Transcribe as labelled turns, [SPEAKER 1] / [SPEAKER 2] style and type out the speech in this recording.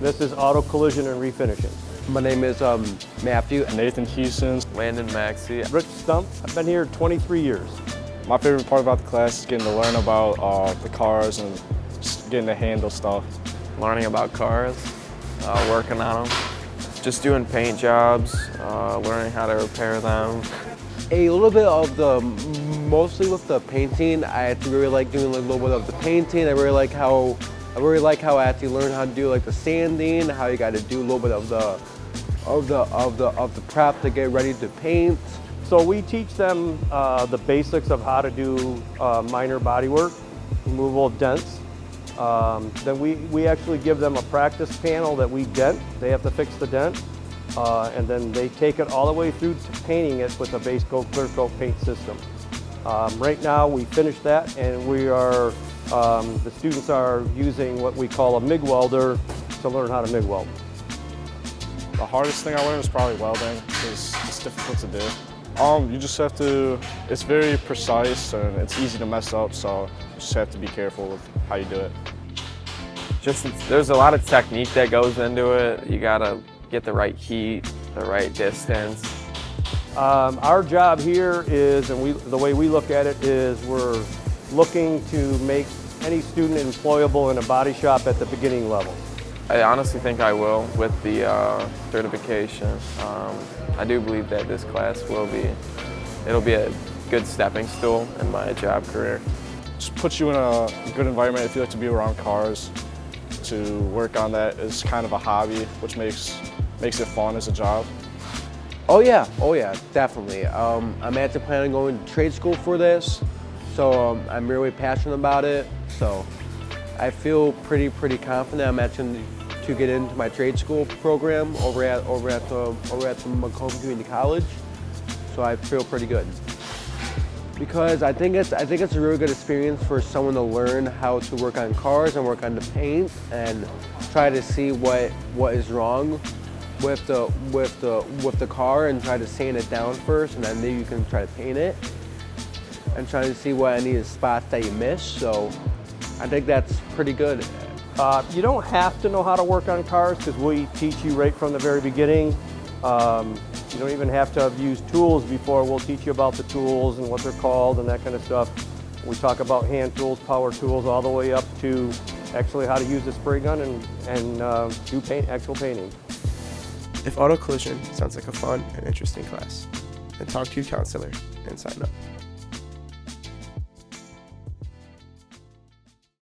[SPEAKER 1] This is auto collision and refinishing.
[SPEAKER 2] My name is Matthew.
[SPEAKER 3] Nathan Houston.
[SPEAKER 4] Landon Maxey.
[SPEAKER 1] Rich Stump. I've been here 23 years.
[SPEAKER 3] My favorite part about the class is getting to learn about the cars and just getting to handle stuff.
[SPEAKER 4] Learning about cars, working on them, just doing paint jobs, learning how to repair them.
[SPEAKER 2] A little bit of mostly with the painting, I really like doing like a little bit of the painting. I really like how I actually learn how to do like the sanding, how you got to do a little bit of the prep to get ready to paint.
[SPEAKER 1] So we teach them the basics of how to do minor body work, removal of dents. Then we actually give them a practice panel that we dent. They have to fix the dent. And then they take it all the way through to painting it with a base coat, clear coat paint system. Right now we finished that, and we are, the students are using what we call a MIG welder to learn how to MIG weld.
[SPEAKER 3] The hardest thing I learned is probably welding because it's difficult to do. You just have to, it's very precise and it's easy to mess up, so you just have to be careful with how you do it.
[SPEAKER 4] There's a lot of technique that goes into it. You gotta get the right heat, the right distance.
[SPEAKER 1] Our job here is, and the way we look at it is, we're looking to make any student employable in a body shop at the beginning level.
[SPEAKER 4] I honestly think I will with the certification. I do believe that this class it'll be a good stepping stool in my job career.
[SPEAKER 3] Just puts you in a good environment if you like to be around cars. To work on that is kind of a hobby, which makes it fun as a job.
[SPEAKER 2] Oh yeah, definitely. I'm actually planning on going to trade school for this, so I'm really passionate about it. So I feel pretty confident. I'm actually to get into my trade school program over at the Macomb Community College. So I feel pretty good because I think it's a really good experience for someone to learn how to work on cars and work on the paint and try to see what is wrong with the car and try to sand it down first, and then maybe you can try to paint it and try to see what any of the spots that you missed. So I think that's pretty good.
[SPEAKER 1] You don't have to know how to work on cars because we teach you right from the very beginning. You don't even have to have used tools before. We'll teach you about the tools and what they're called and that kind of stuff. We talk about hand tools, power tools, all the way up to actually how to use a spray gun and do actual painting.
[SPEAKER 5] If auto collision sounds like a fun and interesting class, then talk to your counselor and sign up.